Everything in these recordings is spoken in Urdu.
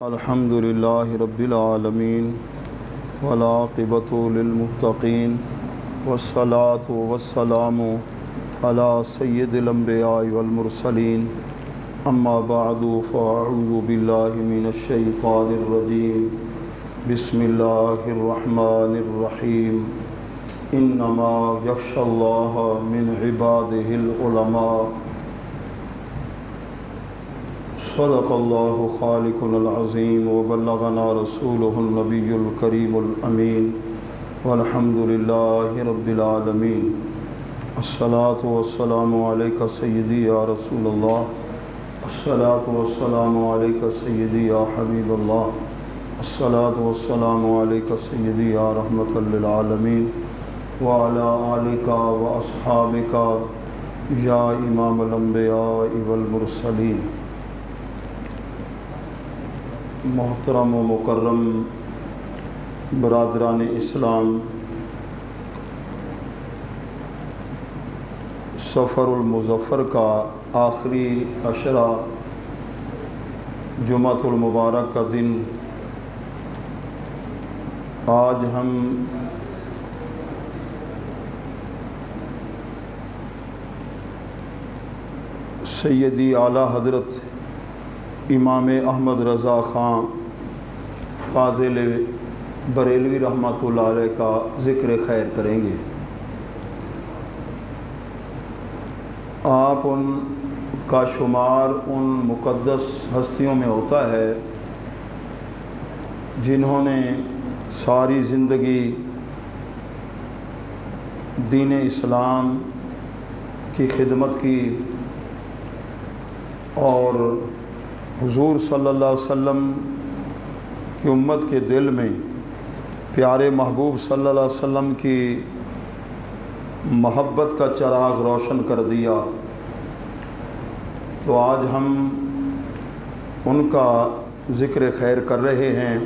الحمد للہ رب العالمین والعاقبۃ للمتقین والصلاة والسلام علی سید الانبیاء والمرسلین اما بعد فاعوذ باللہ من الشیطان الرجیم بسم اللہ الرحمن الرحیم انما یخشی اللہ من عبادہ العلماء صدق اللہ خالقنا العظیم وبلغنا رسولہ النبی الکریم الامین والحمد للہ رب العالمین الصلاۃ والسلام علیک سیدی یا رسول اللہ الصلاۃ والسلام علیک سیدی یا حبیب اللہ الصلاۃ والسلام علیک سیدی یا رحمۃ للعالمین وعلی آلک واصحابک یا امام الانبیاء والمرسلین۔ محترم و مکرم برادران اسلام، سفر المظفر کا آخری عشرہ جمعۃ المبارک کا دن، آج ہم سیدی اعلیٰ حضرت امام احمد رضا خان فاضل بریلوی رحمۃ اللہ علیہ کا ذکر خیر کریں گے۔ آپ ان کا شمار ان مقدس ہستیوں میں ہوتا ہے جنہوں نے ساری زندگی دین اسلام کی خدمت کی اور حضور صلی اللہ علیہ وسلم کی امت کے دل میں پیارے محبوب صلی اللہ علیہ وسلم کی محبت کا چراغ روشن کر دیا۔ تو آج ہم ان کا ذکر خیر کر رہے ہیں۔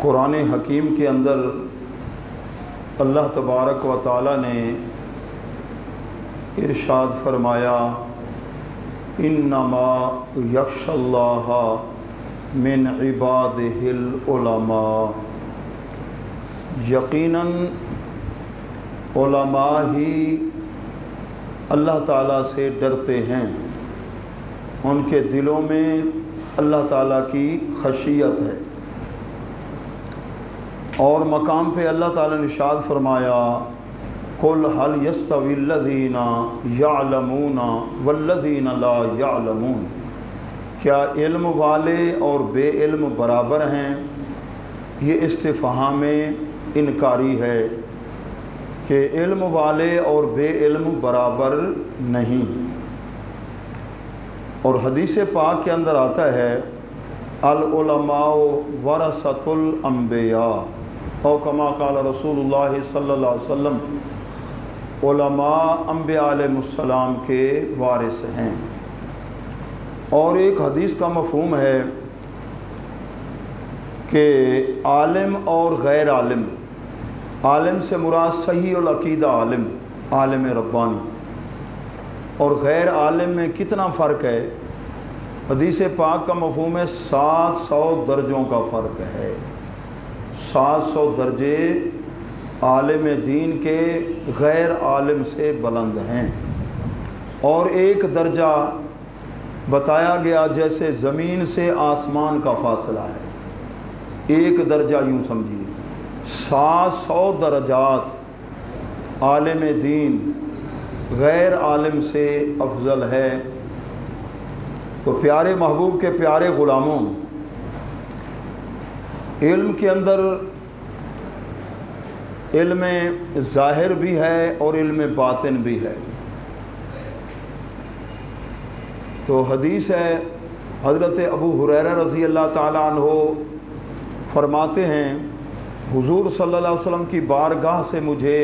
قرآن حکیم کے اندر اللہ تبارک و تعالی نے ارشاد فرمایا، انما یخشی اللہ من عبادہ العلماء، یقیناً علماء ہی اللہ تعالیٰ سے ڈرتے ہیں، ان کے دلوں میں اللہ تعالیٰ کی خشیت ہے۔ اور مقام پہ اللہ تعالیٰ نے ارشاد فرمایا، قل هل يستوي الذين يعلمون والذين لا يعلمون، کیا علم والے اور بے علم برابر ہیں؟ یہ استفہام انکاری ہے کہ علم والے اور بے علم برابر نہیں۔ اور حدیث پاک کے اندر آتا ہے، العلماء ورثۃ الانبیاء، او کما قال رسول اللہ صلی اللہ علیہ وسلم، علماء انبیاء علیہ السلام کے وارث ہیں۔ اور ایک حدیث کا مفہوم ہے کہ عالم اور غیر عالم، عالم سے مراد صحیح العقیدہ عالم، عالم ربانی، اور غیر عالم میں کتنا فرق ہے؟ حدیث پاک کا مفہوم ہے 700 درجوں کا فرق ہے۔ 700 درجے عالم دین کے غیر عالم سے بلند ہیں۔ اور ایک درجہ بتایا گیا جیسے زمین سے آسمان کا فاصلہ ہے، ایک درجہ یوں سمجھیے، 700 درجات عالم دین غیر عالم سے افضل ہے۔ تو پیارے محبوب کے پیارے غلاموں، علم کے اندر علم ظاہر بھی ہے اور علم باطن بھی ہے۔ تو حدیث ہے، حضرت ابو ہریرہ رضی اللہ تعالیٰ عنہ فرماتے ہیں، حضور صلی اللہ علیہ وسلم کی بارگاہ سے مجھے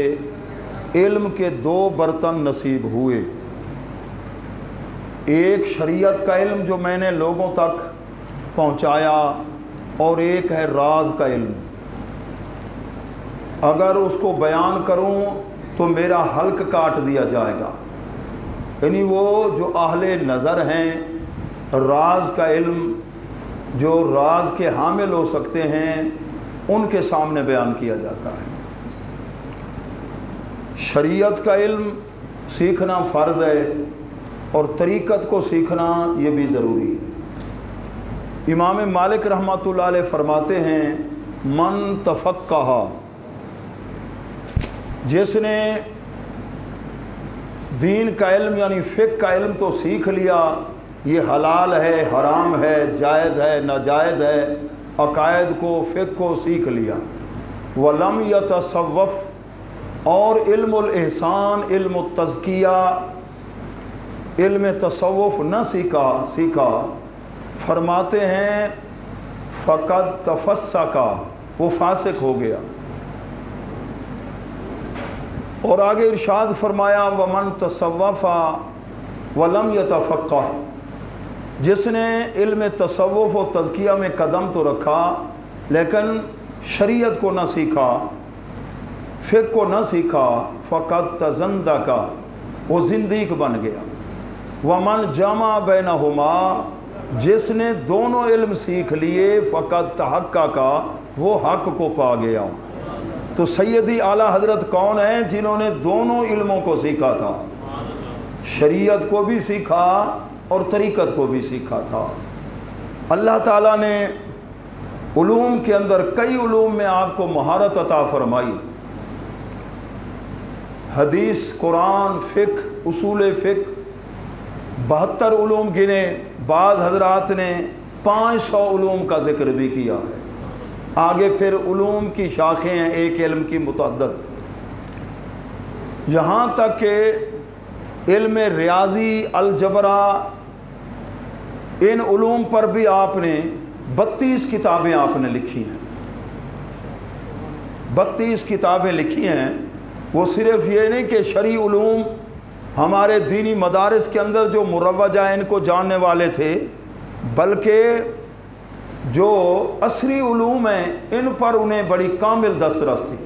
علم کے 2 برتن نصیب ہوئے، ایک شریعت کا علم جو میں نے لوگوں تک پہنچایا، اور ایک ہے راز کا علم، اگر اس کو بیان کروں تو میرا حلق کاٹ دیا جائے گا۔ یعنی وہ جو اہل نظر ہیں، راز کا علم جو راز کے حامل ہو سکتے ہیں ان کے سامنے بیان کیا جاتا ہے۔ شریعت کا علم سیکھنا فرض ہے اور طریقت کو سیکھنا یہ بھی ضروری ہے۔ امام مالک رحمۃ اللہ علیہ فرماتے ہیں من تفقہ، جس نے دین کا علم یعنی فقہ کا علم تو سیکھ لیا، یہ حلال ہے، حرام ہے، جائز ہے، ناجائز ہے، عقائد کو فقہ کو سیکھ لیا، ولم یتصوف، اور علم الاحسان، علم التزکیہ، علم تصوف نہ سیکھا، فرماتے ہیں فقد تفسقا، وہ فاسق ہو گیا۔ اور آگے ارشاد فرمایا ومن تصوف ولم یتفقہ، جس نے علم تصوف و تزکیہ میں قدم تو رکھا لیکن شریعت کو نہ سیکھا، فقہ کو نہ سیکھا، فقد تزندق، وہ زندیق بن گیا۔ ومن جمع بینہما، جس نے دونوں علم سیکھ لیے، فقد تحقق، وہ حق کو پا گیا۔ تو سیدی اعلیٰ حضرت کون ہیں؟ جنہوں نے دونوں علموں کو سیکھا تھا، شریعت کو بھی سیکھا اور طریقت کو بھی سیکھا تھا۔ اللہ تعالیٰ نے علوم کے اندر کئی علوم میں آپ کو مہارت عطا فرمائی، حدیث، قرآن، فقہ، اصول فقہ، 72 علوم گنے، بعض حضرات نے 500 علوم کا ذکر بھی کیا ہے۔ آگے پھر علوم کی شاخیں ہیں، ایک علم کی متعدد، یہاں تک کہ علم ریاضی، الجبرا، ان علوم پر بھی آپ نے 32 کتابیں آپ نے لکھی ہیں، 32 کتابیں لکھی ہیں۔ وہ صرف یہ نہیں کہ شرعی علوم ہمارے دینی مدارس کے اندر جو مروجہ ہیں ان کو جاننے والے تھے، بلکہ جو عصری علوم ہیں ان پر انہیں بڑی کامل دسترس تھی۔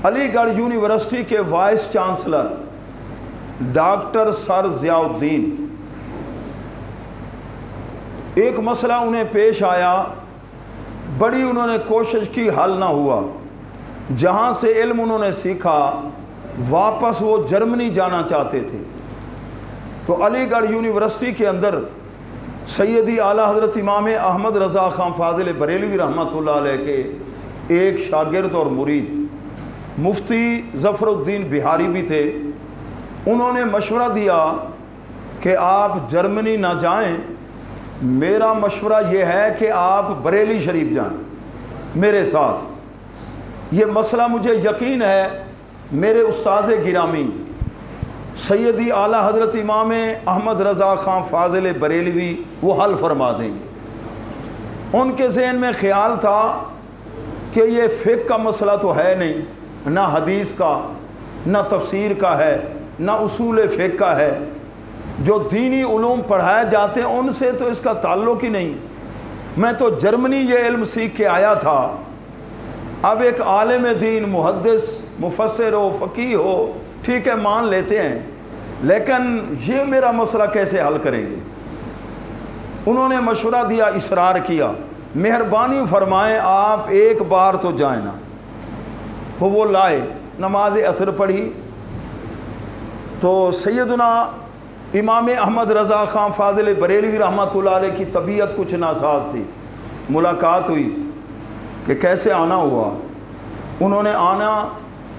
علی گڑھ یونیورسٹی کے وائس چانسلر ڈاکٹر سر ضیاء الدین، ایک مسئلہ انہیں پیش آیا، بڑی انہوں نے کوشش کی، حل نہ ہوا، جہاں سے علم انہوں نے سیکھا واپس وہ جرمنی جانا چاہتے تھے۔ تو علی گڑھ یونیورسٹی کے اندر سیدی اعلیٰ حضرت امام احمد رضا خان فاضل بریلوی رحمۃ اللہ علیہ کے ایک شاگرد اور مرید مفتی ظفر الدین بہاری بھی تھے۔ انہوں نے مشورہ دیا کہ آپ جرمنی نہ جائیں، میرا مشورہ یہ ہے کہ آپ بریلی شریف جائیں میرے ساتھ۔ یہ مسئلہ مجھے یقین ہے میرے استاذ گرامی سیدی اعلیٰ حضرت امام احمد رضا خان فاضل بریلوی وہ حل فرما دیں گے۔ ان کے ذہن میں خیال تھا کہ یہ فقہ کا مسئلہ تو ہے نہیں، نہ حدیث کا، نہ تفسیر کا ہے، نہ اصول فقہ کا ہے، جو دینی علوم پڑھائے جاتے ہیں ان سے تو اس کا تعلق ہی نہیں، میں تو جرمنی یہ علم سیکھ کے آیا تھا۔ اب ایک عالم دین، محدث، مفسر ہو، فقیہ ہو، ٹھیک ہے مان لیتے ہیں، لیکن یہ میرا مسئلہ کیسے حل کریں گے؟ انہوں نے مشورہ دیا، اصرار کیا، مہربانی فرمائیں آپ ایک بار تو جائیں نا۔ تو وہ لائے، نماز عصر پڑھی تو سیدنا امام احمد رضا خان فاضل بریلوی رحمۃ اللہ علیہ کی طبیعت کچھ ناساز تھی، ملاقات ہوئی کہ کیسے آنا ہوا۔ انہوں نے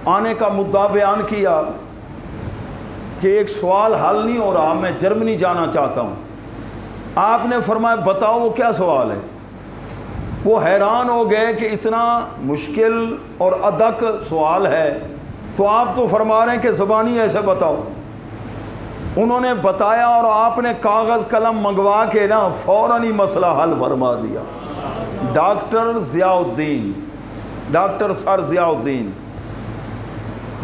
آنے کا مدعا بیان کیا کہ ایک سوال حل نہیں ہو رہا، میں جرمنی جانا چاہتا ہوں۔ آپ نے فرمایا بتاؤ وہ کیا سوال ہے؟ وہ حیران ہو گئے کہ اتنا مشکل اور ادق سوال ہے تو آپ تو فرما رہے ہیں کہ زبانی ایسے بتاؤ۔ انہوں نے بتایا اور آپ نے کاغذ قلم منگوا کے نا فوراً ہی مسئلہ حل فرما دیا۔ ڈاکٹر ضیاء الدین، ڈاکٹر سر ضیاء الدین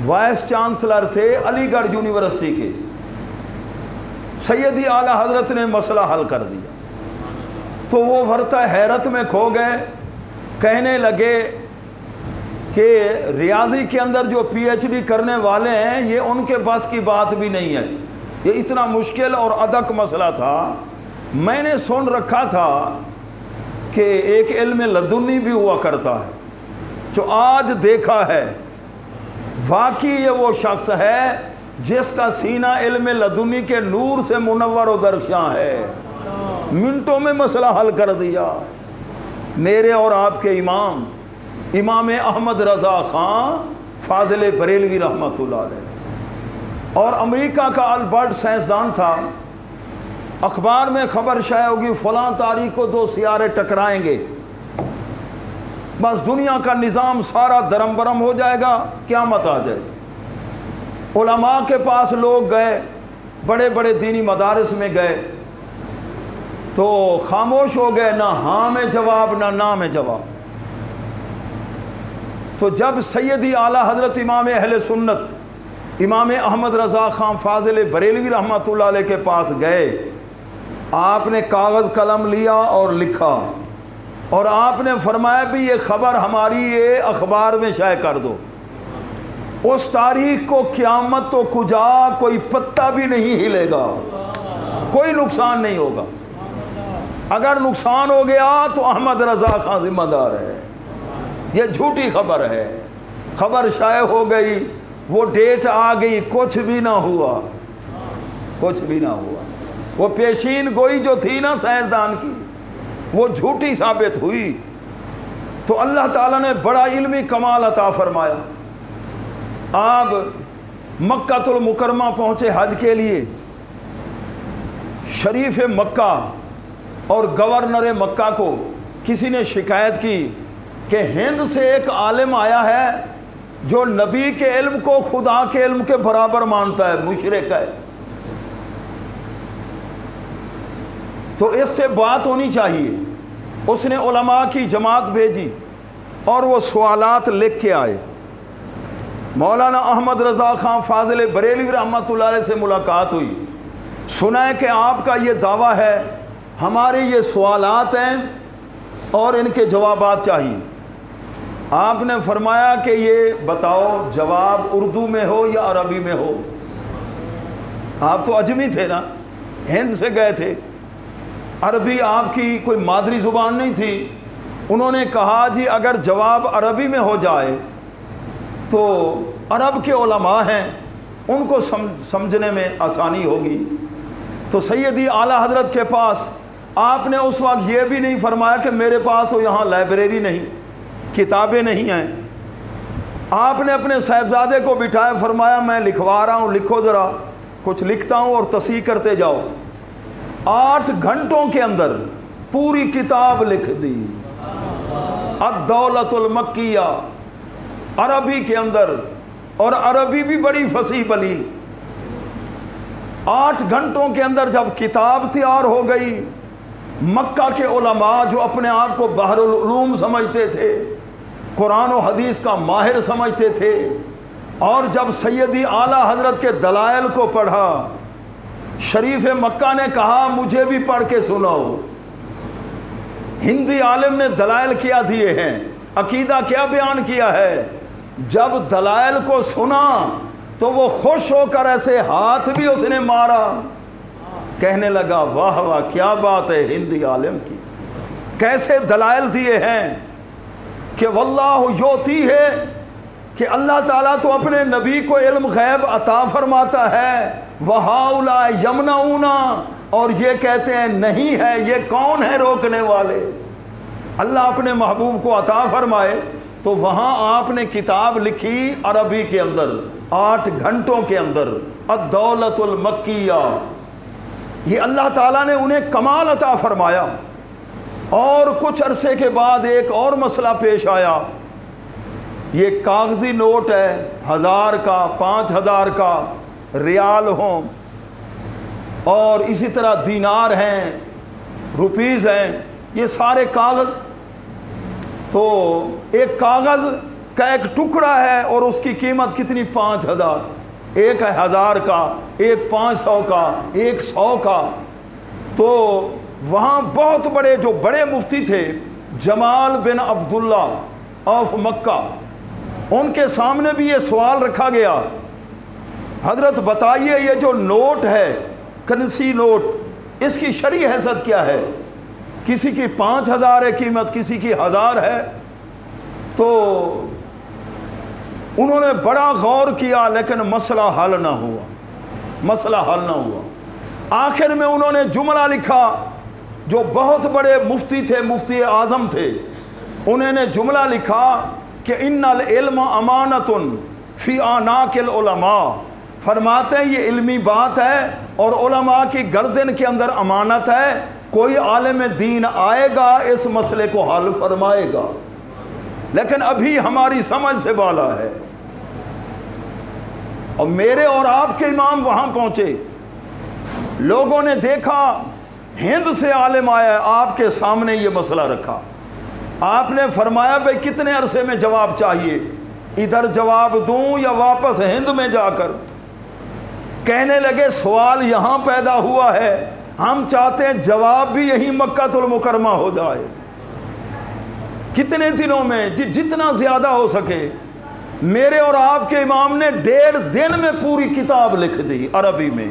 وائس چانسلر تھے علی گڑھ یونیورسٹی کے، سیدی اعلیٰ حضرت نے مسئلہ حل کر دیا۔ تو وہ ورطہ حیرت میں کھو گئے، کہنے لگے کہ ریاضی کے اندر جو پی ایچ ڈی کرنے والے ہیں یہ ان کے بس کی بات بھی نہیں ہے، یہ اتنا مشکل اور ادق مسئلہ تھا میں نے سن رکھا تھا کہ ایک علم لدنی بھی ہوا کرتا ہے، جو آج دیکھا ہے واقعی یہ وہ شخص ہے جس کا سینہ علم لدنی کے نور سے منور و درخشاں ہے، منٹوں میں مسئلہ حل کر دیا۔ میرے اور آپ کے امام احمد رضا خان فاضل بریلوی رحمۃ اللہ علیہ، اور امریکہ کا البرٹ سائنسدان تھا، اخبار میں خبر شائع ہوگی فلاں تاریخ کو 2 سیارے ٹکرائیں گے، بس دنیا کا نظام سارا درم برم ہو جائے گا، قیامت آ جائے گی۔ علماء کے پاس لوگ گئے، بڑے بڑے دینی مدارس میں گئے تو خاموش ہو گئے، نہ ہاں میں جواب نہ نا میں جواب۔ تو جب سیدی اعلیٰ حضرت امام اہل سنت امام احمد رضا خان فاضل بریلوی رحمۃ اللہ علیہ کے پاس گئے، آپ نے کاغذ قلم لیا اور لکھا، اور آپ نے فرمایا بھی یہ خبر ہماری یہ اخبار میں شائع کر دو، اس تاریخ کو قیامت تو کجا کوئی پتہ بھی نہیں ہلے گا، کوئی نقصان نہیں ہوگا، اگر نقصان ہو گیا تو احمد رضا خان ذمہ دار ہے، یہ جھوٹی خبر ہے۔ خبر شائع ہو گئی، وہ ڈیٹ آ گئی، کچھ بھی نہ ہوا، کچھ بھی نہ ہوا۔ وہ پیشین گوئی جو تھی نا سائنسدان کی، وہ جھوٹی ثابت ہوئی۔ تو اللہ تعالیٰ نے بڑا علمی کمال عطا فرمایا۔ آپ مکہ المکرمہ پہنچے حج کے لیے، شریف مکہ اور گورنر مکہ کو کسی نے شکایت کی کہ ہند سے ایک عالم آیا ہے جو نبی کے علم کو خدا کے علم کے برابر مانتا ہے، مشرک ہے، تو اس سے بات ہونی چاہیے۔ اس نے علماء کی جماعت بھیجی اور وہ سوالات لکھ کے آئے۔ مولانا احمد رضا خان فاضل بریلوی رحمۃ اللہ علیہ سے ملاقات ہوئی، سنا ہے کہ آپ کا یہ دعویٰ ہے، ہمارے یہ سوالات ہیں اور ان کے جوابات چاہیے۔ آپ نے فرمایا کہ یہ بتاؤ جواب اردو میں ہو یا عربی میں ہو؟ آپ تو اجمی تھے نا، ہند سے گئے تھے، عربی آپ کی کوئی مادری زبان نہیں تھی۔ انہوں نے کہا جی اگر جواب عربی میں ہو جائے تو عرب کے علماء ہیں، ان کو سمجھنے میں آسانی ہوگی۔ تو سیدی اعلیٰ حضرت کے پاس آپ نے اس وقت یہ بھی نہیں فرمایا کہ میرے پاس تو یہاں لائبریری نہیں، کتابیں نہیں ہیں۔ آپ نے اپنے صاحبزادے کو بٹھایا، فرمایا میں لکھوا رہا ہوں، لکھو ذرا، کچھ لکھتا ہوں اور تصحیح کرتے جاؤ۔ 8 گھنٹوں کے اندر پوری کتاب لکھ دی، الدولۃ المکیہ، عربی کے اندر، اور عربی بھی بڑی فصیح بلیغ۔ 8 گھنٹوں کے اندر جب کتاب تیار ہو گئی، مکہ کے علماء جو اپنے آپ کو بحر العلوم سمجھتے تھے، قرآن و حدیث کا ماہر سمجھتے تھے، اور جب سیدی اعلیٰ حضرت کے دلائل کو پڑھا، شریف مکہ نے کہا مجھے بھی پڑھ کے سناؤ۔ ہندی عالم نے دلائل کیا دیے ہیں، عقیدہ کیا بیان کیا ہے۔ جب دلائل کو سنا تو وہ خوش ہو کر ایسے ہاتھ بھی اس نے مارا، کہنے لگا واہ واہ کیا بات ہے ہندی عالم کی، کیسے دلائل دیے ہیں کہ واللہ یوتی ہے، کہ اللہ تعالیٰ تو اپنے نبی کو علم غیب عطا فرماتا ہے، وَهَؤُلَاءِ يَمْنَعُونَ، اور یہ کہتے ہیں نہیں ہے، یہ کون ہے روکنے والے؟ اللہ اپنے محبوب کو عطا فرمائے۔ تو وہاں آپ نے کتاب لکھی عربی کے اندر 8 گھنٹوں کے اندر، الدولۃ المکیہ۔ یہ اللہ تعالیٰ نے انہیں کمال عطا فرمایا۔ اور کچھ عرصے کے بعد ایک اور مسئلہ پیش آیا، یہ کاغذی نوٹ ہے، 1000 کا، 5000 کا، ریال ہوں، اور اسی طرح دینار ہیں، روپیز ہیں، یہ سارے کاغذ۔ تو ایک کاغذ کا ایک ٹکڑا ہے اور اس کی قیمت کتنی؟ 5000، ایک ہے 1000 کا، ایک 500 کا، ایک 100 کا۔ تو وہاں بہت بڑے جو بڑے مفتی تھے، جمال بن عبداللہ آف مکہ، ان کے سامنے بھی یہ سوال رکھا گیا، حضرت بتائیے یہ جو نوٹ ہے، کرنسی نوٹ، اس کی شرعی حیثیت کیا ہے؟ کسی کی 5000 ہے قیمت، کسی کی 1000 ہے۔ تو انہوں نے بڑا غور کیا لیکن مسئلہ حل نہ ہوا، مسئلہ حل نہ ہوا۔ آخر میں انہوں نے جملہ لکھا، جو بہت بڑے مفتی تھے، مفتی اعظم تھے، انہوں نے جملہ لکھا کہ ان العلم امانۃ فی اعناق العلماء، فرماتے ہیں یہ علمی بات ہے اور علماء کی گردن کے اندر امانت ہے، کوئی عالم دین آئے گا اس مسئلے کو حل فرمائے گا، لیکن ابھی ہماری سمجھ سے بالا ہے۔ اور میرے اور آپ کے امام وہاں پہنچے، لوگوں نے دیکھا ہند سے عالم آیا ہے، آپ کے سامنے یہ مسئلہ رکھا، آپ نے فرمایا بھئی کتنے عرصے میں جواب چاہیے، ادھر جواب دوں یا واپس ہند میں جا کر؟ کہنے لگے سوال یہاں پیدا ہوا ہے، ہم چاہتے ہیں جواب بھی یہی مکہ المکرمہ ہو جائے۔ کتنے دنوں میں؟ جتنا زیادہ ہو سکے۔ میرے اور آپ کے امام نے 1.5 دن میں پوری کتاب لکھ دی عربی میں،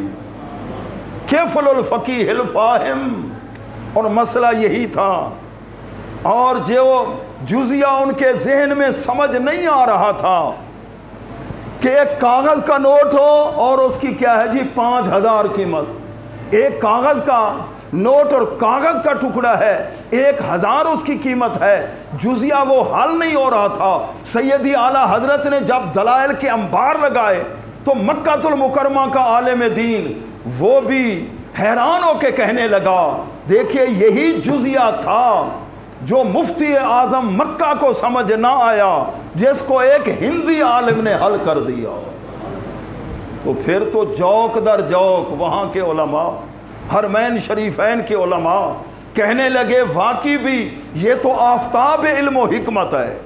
کفل الفقیہ الفاہم، اور مسئلہ یہی تھا۔ اور جو جزیہ ان کے ذہن میں سمجھ نہیں آ رہا تھا کہ ایک کاغذ کا نوٹ ہو اور اس کی کیا ہے جی 5000 قیمت، ایک کاغذ کا نوٹ اور کاغذ کا ٹکڑا ہے 1000 اس کی قیمت ہے، جزیہ وہ حل نہیں ہو رہا تھا۔ سیدی اعلیٰ حضرت نے جب دلائل کے انبار لگائے تو مکہ المکرمہ کا عالم دین وہ بھی حیران ہو کے کہنے لگا دیکھیے یہی جزیہ تھا جو مفتی اعظم مکہ کو سمجھ نہ آیا، جس کو ایک ہندی عالم نے حل کر دیا۔ تو پھر تو جوک در جوک وہاں کے علماء، حرمین شریفین کے علماء کہنے لگے واقعی بھی یہ تو آفتاب علم و حکمت ہے۔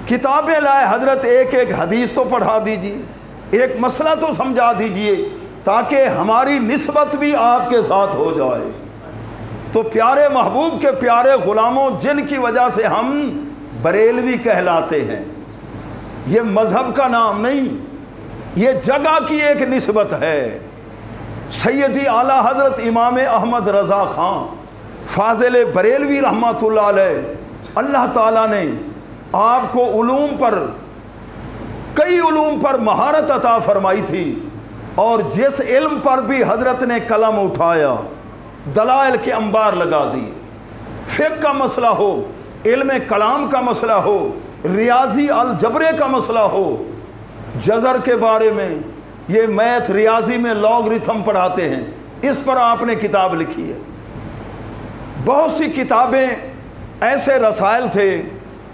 کتابیں لائے حضرت، ایک ایک حدیث تو پڑھا دیجیے، ایک مسئلہ تو سمجھا دیجیے تاکہ ہماری نسبت بھی آپ کے ساتھ ہو جائے۔ تو پیارے محبوب کے پیارے غلاموں، جن کی وجہ سے ہم بریلوی کہلاتے ہیں، یہ مذہب کا نام نہیں، یہ جگہ کی ایک نسبت ہے۔ سیدی اعلیٰ حضرت امام احمد رضا خان فاضل بریلوی رحمۃ اللہ علیہ، اللہ تعالیٰ نے آپ کو علوم پر، کئی علوم پر مہارت عطا فرمائی تھی، اور جس علم پر بھی حضرت نے قلم اٹھایا دلائل کے انبار لگا دیے، فقہ کا مسئلہ ہو، علم کلام کا مسئلہ ہو، ریاضی الجبرے کا مسئلہ ہو، جزر کے بارے میں، یہ میتھ ریاضی میں لاگرتھم پڑھاتے ہیں، اس پر آپ نے کتاب لکھی ہے۔ بہت سی کتابیں ایسے رسائل تھے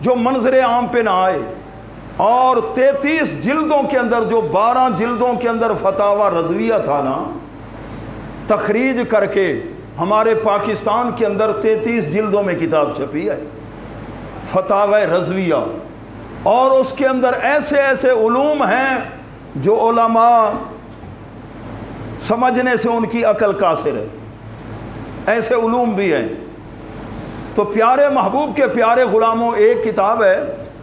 جو منظر عام پہ نہ آئے، اور 33 جلدوں کے اندر، جو 12 جلدوں کے اندر فتاوی رضویہ تھا نا، تخریج کر کے ہمارے پاکستان کے اندر 33 جلدوں میں کتاب چھپی ہے فتاوی رضویہ، اور اس کے اندر ایسے ایسے علوم ہیں جو علماء سمجھنے سے ان کی عقل قاصر ہے، ایسے علوم بھی ہیں۔ تو پیارے محبوب کے پیارے غلاموں، ایک کتاب ہے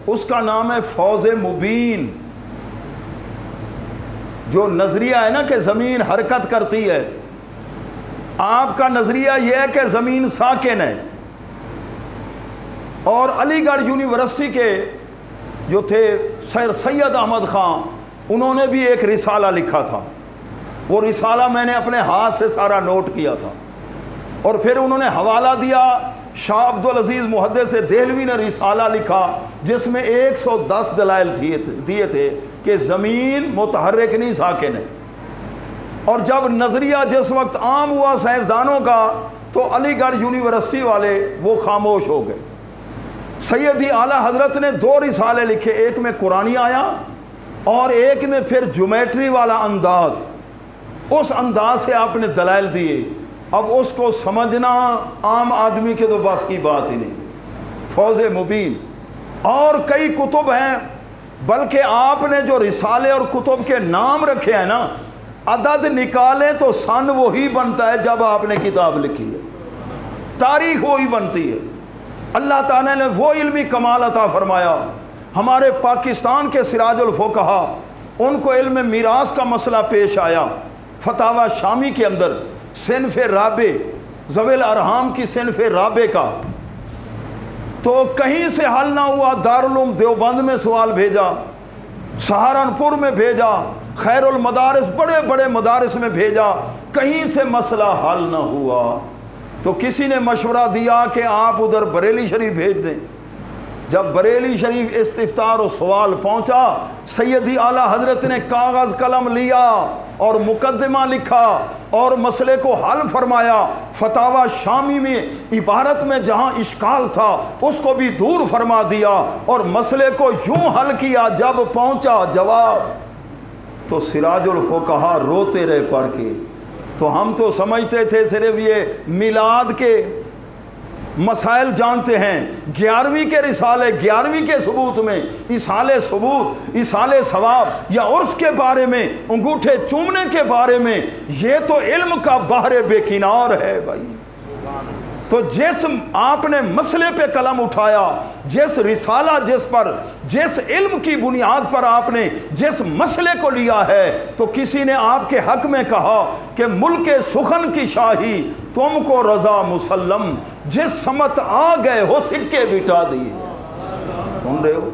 اس کا نام ہے فوز مبین۔ جو نظریہ ہے نا کہ زمین حرکت کرتی ہے، آپ کا نظریہ یہ ہے کہ زمین ساکن ہے، اور علی گڑھ یونیورسٹی کے جو تھے سر سید احمد خان، انہوں نے بھی ایک رسالہ لکھا تھا، وہ رسالہ میں نے اپنے ہاتھ سے سارا نوٹ کیا تھا، اور پھر انہوں نے حوالہ دیا، شاہ عبدالعزیز محدث دہلوی نے رسالہ لکھا جس میں 110 دلائل دیے تھے کہ زمین متحرک نہیں، ساکن ہے۔ اور جب نظریہ جس وقت عام ہوا سائنسدانوں کا، تو علی گڑھ یونیورسٹی والے وہ خاموش ہو گئے۔ سیدی اعلیٰ حضرت نے 2 رسالے لکھے، ایک میں قرآنی آیات اور ایک میں پھر جیومیٹری والا انداز، اس انداز سے آپ نے دلائل دیے۔ اب اس کو سمجھنا عام آدمی کے تو بس کی بات ہی نہیں۔ فوز مبین اور کئی کتب ہیں، بلکہ آپ نے جو رسالے اور کتب کے نام رکھے ہیں نا، عدد نکالیں تو سن وہی بنتا ہے جب آپ نے کتاب لکھی ہے، تاریخ وہی بنتی ہے۔ اللہ تعالیٰ نے وہ علمی کمال عطا فرمایا۔ ہمارے پاکستان کے سراج الفقہا، ان کو علم میراث کا مسئلہ پیش آیا فتاوی شامی کے اندر، صنف رابع، ذوی الارحام کی صنف رابع کا، تو کہیں سے حل نہ ہوا، دارالعلوم دیوبند میں سوال بھیجا، سہارنپور میں بھیجا، خیر المدارس بڑے بڑے مدارس میں بھیجا، کہیں سے مسئلہ حل نہ ہوا، تو کسی نے مشورہ دیا کہ آپ ادھر بریلی شریف بھیج دیں۔ جب بریلی شریف استفسار و سوال پہنچا، سیدی اعلیٰ حضرت نے کاغذ قلم لیا اور مقدمہ لکھا اور مسئلے کو حل فرمایا۔ فتاوی شامی میں عبارت میں جہاں اشکال تھا اس کو بھی دور فرما دیا اور مسئلے کو یوں حل کیا۔ جب پہنچا جواب تو سراج الفقہا روتے رہے پڑھ کے۔ تو ہم تو سمجھتے تھے صرف یہ میلاد کے مسائل جانتے ہیں، 11ویں کے رسالے 11ویں کے ثبوت میں ایصال ثبوت، ایصال ثواب یا عرس کے بارے میں، انگوٹھے چومنے کے بارے میں، یہ تو علم کا بحر بے کنار ہے بھائی۔ تو جس آپ نے مسئلے پہ قلم اٹھایا، جس رسالہ جس پر، جس علم کی بنیاد پر آپ نے جس مسئلے کو لیا ہے، تو کسی نے آپ کے حق میں کہا کہ ملک سخن کی شاہی تم کو رضا مسلم، جس سمت آ گئے ہو سکے بٹا دیے۔ سن رہے ہو؟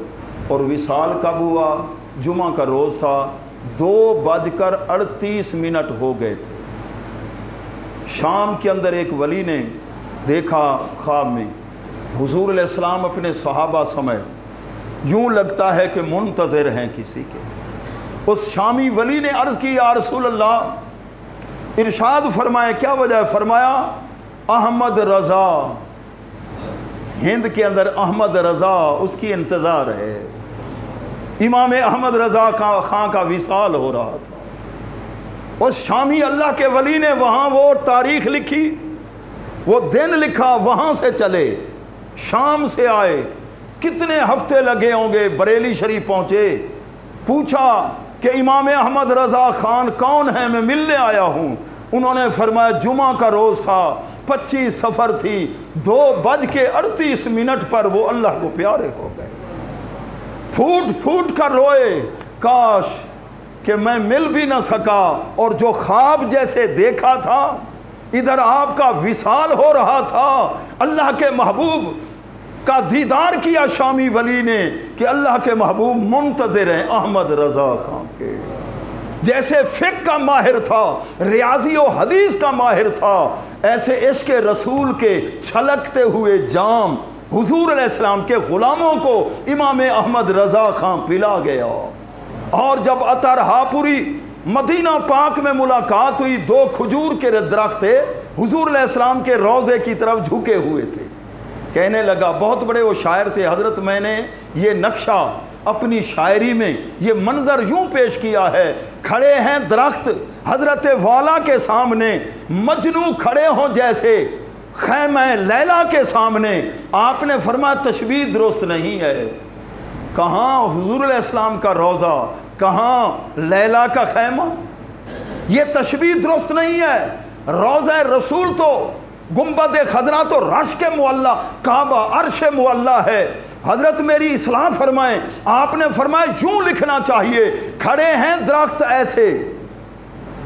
اور وصال کب ہوا؟ جمعہ کا روز تھا، 2:38 ہو گئے تھے۔ شام کے اندر ایک ولی نے دیکھا خواب میں حضور علیہ السلام اپنے صحابہ سمیت، یوں لگتا ہے کہ منتظر ہیں کسی کے۔ اس شامی ولی نے عرض کی یا رسول اللہ، ارشاد فرمائے کیا وجہ ہے؟ فرمایا احمد رضا، ہند کے اندر احمد رضا اس کی انتظار ہے۔ امام احمد رضا خان کا وصال ہو رہا تھا۔ اس شامی اللہ کے ولی نے وہاں وہ تاریخ لکھی، وہ دن لکھا، وہاں سے چلے، شام سے آئے، کتنے ہفتے لگے ہوں گے، بریلی شریف پہنچے، پوچھا کہ امام احمد رضا خان کون ہے، میں ملنے آیا ہوں۔ انہوں نے فرمایا جمعہ کا روز تھا، 25 صفر تھی، 2:38 پر وہ اللہ کو پیارے ہو گئے۔ پھوٹ پھوٹ کر روئے، کاش کہ میں مل بھی نہ سکا، اور جو خواب جیسے دیکھا تھا ادھر آپ کا وصال ہو رہا تھا۔ اللہ کے محبوب کا دیدار کیا شامی ولی نے کہ اللہ کے محبوب منتظر ہیں احمد رضا خان کے۔ جیسے فقہ کا ماہر تھا، ریاضی و حدیث کا ماہر تھا، ایسے عشق رسول کے چھلکتے ہوئے جام حضور علیہ السلام کے غلاموں کو امام احمد رضا خان پلا گیا۔ اور جب عطر ہاپوری مدینہ پاک میں ملاقات ہوئی، 2 کھجور کے درخت تھے، حضور علیہ السلام کے روضے کی طرف جھکے ہوئے تھے۔ کہنے لگا، بہت بڑے وہ شاعر تھے، حضرت میں نے یہ نقشہ اپنی شاعری میں یہ منظر یوں پیش کیا ہے، کھڑے ہیں درخت حضرت والا کے سامنے، مجنوں کھڑے ہوں جیسے خیمہ لیلا کے سامنے۔ آپ نے فرمایا تشبیہ درست نہیں ہے، کہاں حضور علیہ السلام کا روضہ، کہاں لیلا کا خیمہ، یہ تشبیہ درست نہیں ہے۔ روضہ رسول تو گنبد خضرا تو رش کے معلّہ، کعبہ عرش معلّہ ہے۔ حضرت میری اصلاح فرمائیں، آپ نے فرمایا یوں لکھنا چاہیے، کھڑے ہیں درخت ایسے،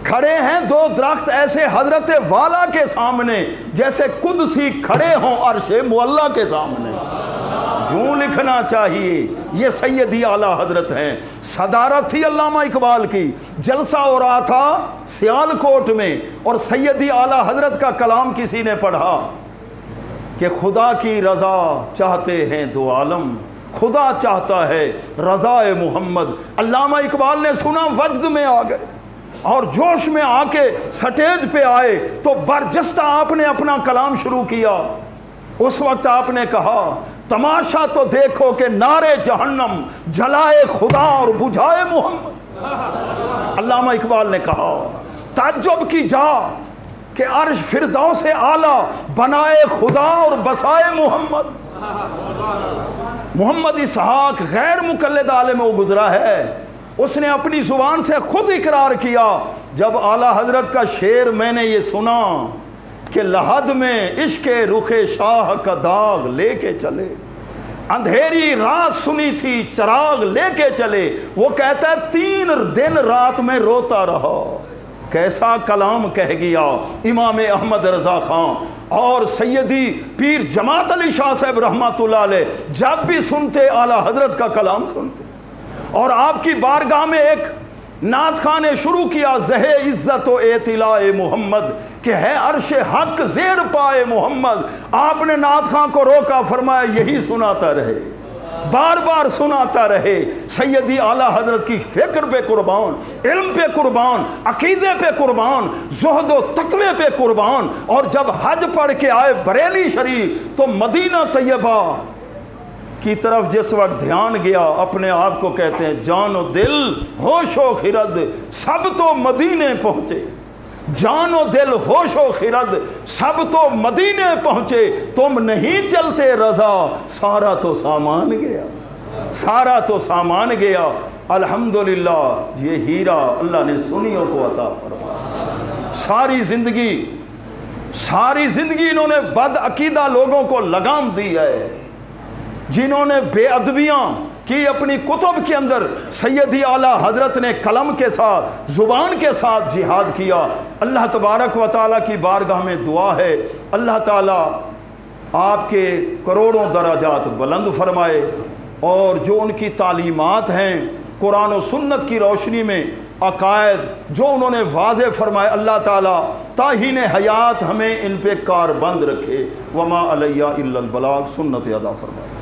کھڑے ہیں 2 درخت ایسے حضرت والا کے سامنے جیسے قدسی کھڑے ہوں عرش معلّہ کے سامنے، یوں لکھنا چاہیے۔ یہ سیدی اعلیٰ حضرت ہیں۔ صدارت تھی علامہ اقبال کی، جلسہ ہو رہا تھا سیالکوٹ میں، اور سیدی اعلیٰ حضرت کا کلام کسی نے پڑھا کہ خدا کی رضا چاہتے ہیں 2 عالم، خدا چاہتا ہے رضا محمد۔ علامہ اقبال نے سنا، وجد میں آ گئے اور جوش میں آ کے سٹیج پہ آئے تو برجستہ آپ نے اپنا کلام شروع کیا۔ اس وقت آپ نے کہا تماشا تو دیکھو کہ نعرے جہنم جلائے خدا اور بجھائے محمد۔ علامہ اقبال نے کہا تعجب کی جا کہ عرش فردوس اعلیٰ بنائے خدا اور بسائے محمد۔ محمد اسحاق غیر مقلد عالم وہ گزرا ہے، اس نے اپنی زبان سے خود اقرار کیا جب اعلیٰ حضرت کا شعر میں نے یہ سنا کہ لحد میں عشق رخ شاہ کا داغ لے کے چلے، اندھیری رات سنی تھی چراغ لے کے چلے، وہ کہتا ہے 3 دن رات میں روتا رہا، کیسا کلام کہہ گیا امام احمد رضا خان اور سیدی پیر جماعت علی شاہ صاحب رحمۃ اللہ علیہ، جب بھی سنتے اعلیٰ حضرت کا کلام سنتے، اور آپ کی بارگاہ میں ایک نعت خواں نے شروع کیا زہ عزت و اطلاع محمد کہ ہے عرش حق زیر پائے محمد، آپ نے نعت خواں کو روکا، فرمایا یہی سناتا رہے، بار بار سناتا رہے، سیدی اعلیٰ حضرت کی فکر پہ قربان، علم پہ قربان، عقیدے پہ قربان، زہد و تقوی پہ قربان، اور جب حج پڑھ کے آئے بریلی شریف تو مدینہ طیبہ کی طرف جس وقت دھیان گیا، اپنے آپ کو کہتے ہیں جان و دل ہوش و خرد سب تو مدینے پہنچے، جان و دل ہوش و خرد سب تو مدینے پہنچے، تم نہیں چلتے رضا سارا تو سامان گیا، سارا تو سامان گیا۔ الحمدللہ یہ ہیرا اللہ نے سنیوں کو عطا فرمایا۔ ساری زندگی انہوں نے بد عقیدہ لوگوں کو لگام دی ہے، جنہوں نے بے ادبیاں کی اپنی کتب کے اندر، سیدی اعلیٰ حضرت نے قلم کے ساتھ زبان کے ساتھ جہاد کیا۔ اللہ تبارک و تعالیٰ کی بارگاہ میں دعا ہے اللہ تعالیٰ آپ کے کروڑوں درجات بلند فرمائے، اور جو ان کی تعلیمات ہیں قرآن و سنت کی روشنی میں، عقائد جو انہوں نے واضح فرمائے، اللہ تعالیٰ تاہین حیات ہمیں ان پہ کاربند رکھے۔ وما علیہ الا البلاغ، سنت ادا فرمائے۔